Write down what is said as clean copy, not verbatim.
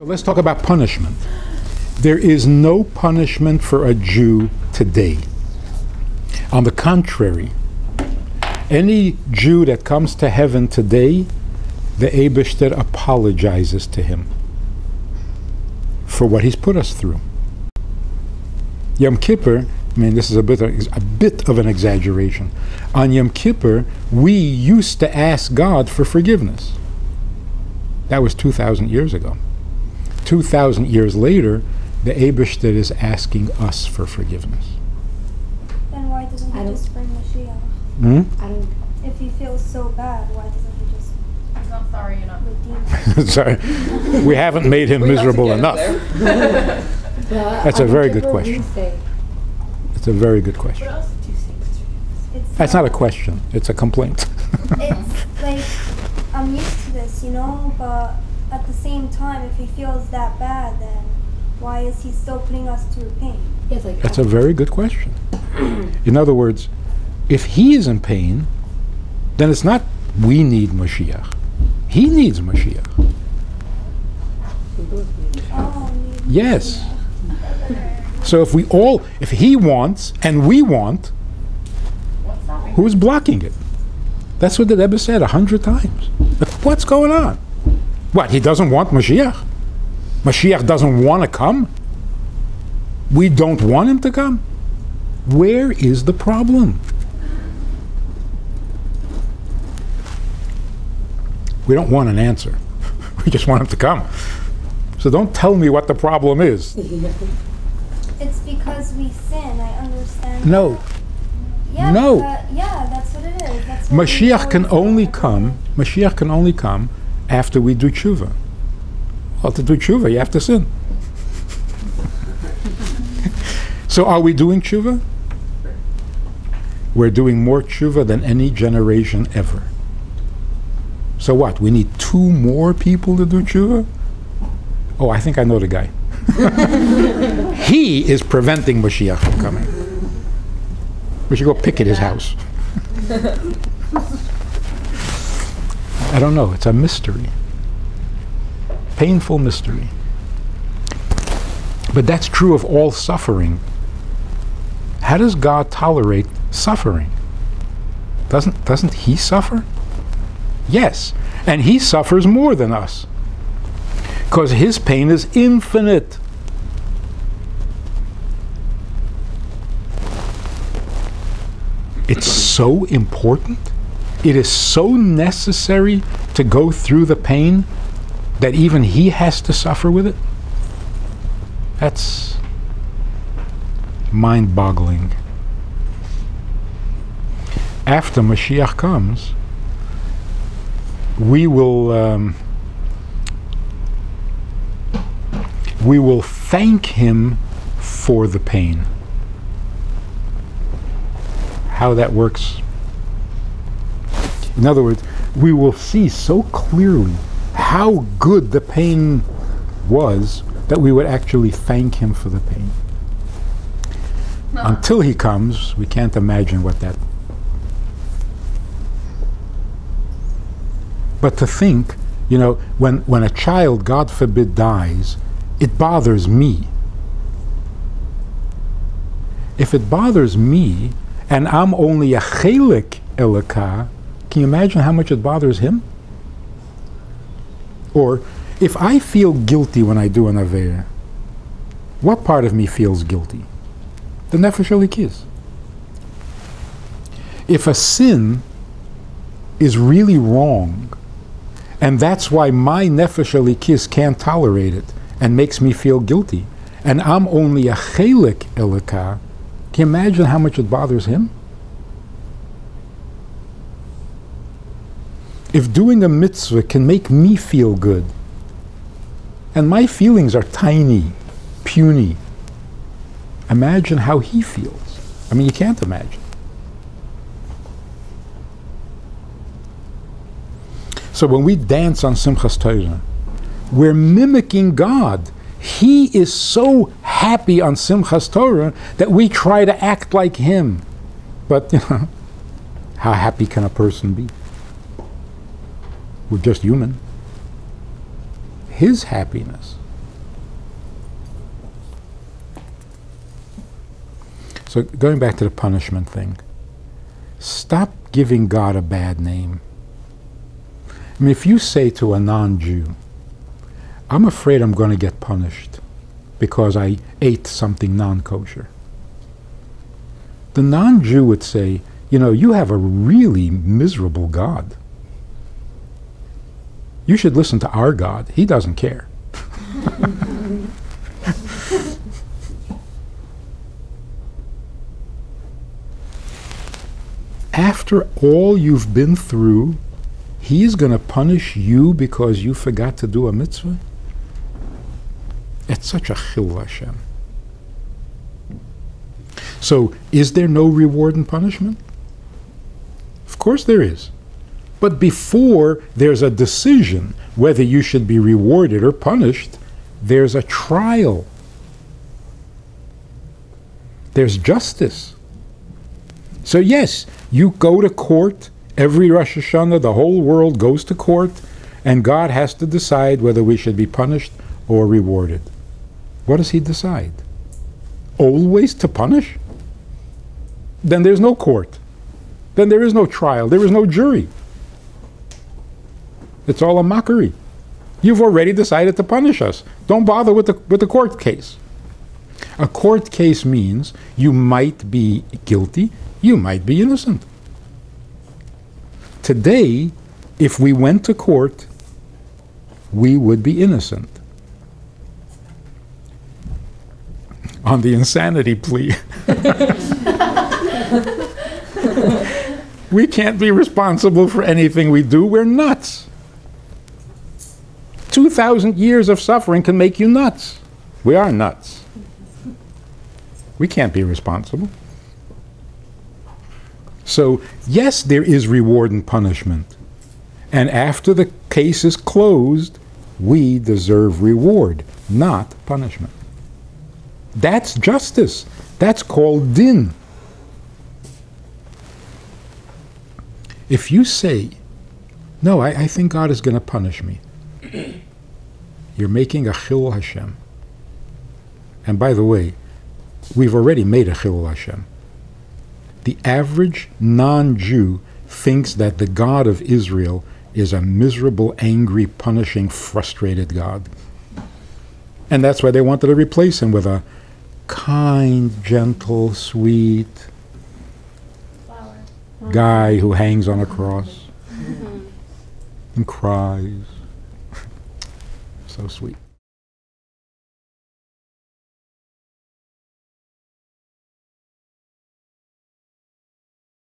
Let's talk about punishment. There is no punishment for a Jew today. On the contrary, any Jew that comes to heaven today, the Eibishter apologizes to him for what he's put us through. Yom Kippur, I mean, this is a bit of an exaggeration. On Yom Kippur, we used to ask God for forgiveness. That was 2,000 years ago. 2,000 years later, the Eibishter is asking us for forgiveness. Then why doesn't he just bring Mashiach? If he feels so bad, why doesn't he just... He's not sorry enough. Sorry. We haven't made him miserable enough. That's a very good question. It's a very good question. What else do you say? That's not a question. It's a complaint. It's like, I'm used to this, you know, but at the same time, if he feels that bad, then why is he still putting us through pain? That's a very good question. In other words, if he is in pain, then it's not we need Mashiach. He needs Mashiach. Yes. So if he wants and we want, who's blocking it? That's what the Rebbe said 100 times. What's going on? What, he doesn't want Mashiach? Mashiach doesn't want to come? We don't want him to come? Where is the problem? We don't want an answer. We just want him to come. So don't tell me what the problem is. It's because we sin, I understand. No. That. Yeah, no. Yeah, that's what it is. That's what Mashiach can only come after we do tshuva. Well, to do tshuva, you have to sin. So are we doing tshuva? We're doing more tshuva than any generation ever. So what? We need 2 more people to do tshuva? Oh, I think I know the guy. He is preventing Mashiach from coming. We should go picket his house. I don't know. It's a mystery. Painful mystery. But that's true of all suffering. How does God tolerate suffering? Doesn't he suffer? Yes. And he suffers more than us. Because his pain is infinite. It's so important. It is so necessary to go through the pain that even he has to suffer with it. That's mind-boggling. After Mashiach comes, we will thank him for the pain. How that works. In other words, we will see so clearly how good the pain was that we would actually thank him for the pain. Until he comes, we can't imagine what that. But to think, you know, when a child, God forbid, dies, it bothers me. If it bothers me, and I'm only a chelik elaka, can you imagine how much it bothers him? Or, if I feel guilty when I do an aveira, what part of me feels guilty? The nefesh elikis. If a sin is really wrong, and that's why my nefesh elikis can't tolerate it and makes me feel guilty, and I'm only a chelik elaka, can you imagine how much it bothers him? If doing a mitzvah can make me feel good, and my feelings are tiny, puny, imagine how he feels. I mean, you can't imagine. So when we dance on Simchas Torah, we're mimicking God. He is so happy on Simchas Torah that we try to act like him. But, you know, how happy can a person be? We're just human. His happiness So going back to the punishment thing, stop giving God a bad name. I mean, if you say to a non-Jew, I'm afraid I'm going to get punished because I ate something non-kosher, the non-Jew would say, you know, you have a really miserable God. You should listen to our God. He doesn't care. After all you've been through, He's going to punish you because you forgot to do a mitzvah? It's such a chil Hashem. So, is there no reward and punishment? Of course there is. But before there's a decision whether you should be rewarded or punished, there's a trial. There's justice. So yes, you go to court. Every Rosh Hashanah, the whole world goes to court, and God has to decide whether we should be punished or rewarded. What does He decide? Always to punish? Then there's no court. Then there is no trial. There is no jury. It's all a mockery. You've already decided to punish us. Don't bother with the court case. A court case means you might be guilty, you might be innocent. Today, if we went to court, we would be innocent. On the insanity plea. We can't be responsible for anything we do. We're nuts. 2,000 years of suffering can make you nuts. We are nuts. We can't be responsible. So, yes, there is reward and punishment. And after the case is closed, we deserve reward, not punishment. That's justice. That's called din. If you say, no, I think God is going to punish me, you're making a chil Hashem. And by the way, we've already made a chil Hashem. The average non-Jew thinks that the God of Israel is a miserable, angry, punishing, frustrated God. And that's why they wanted to replace Him with a kind, gentle, sweet guy who hangs on a cross and cries. So sweet.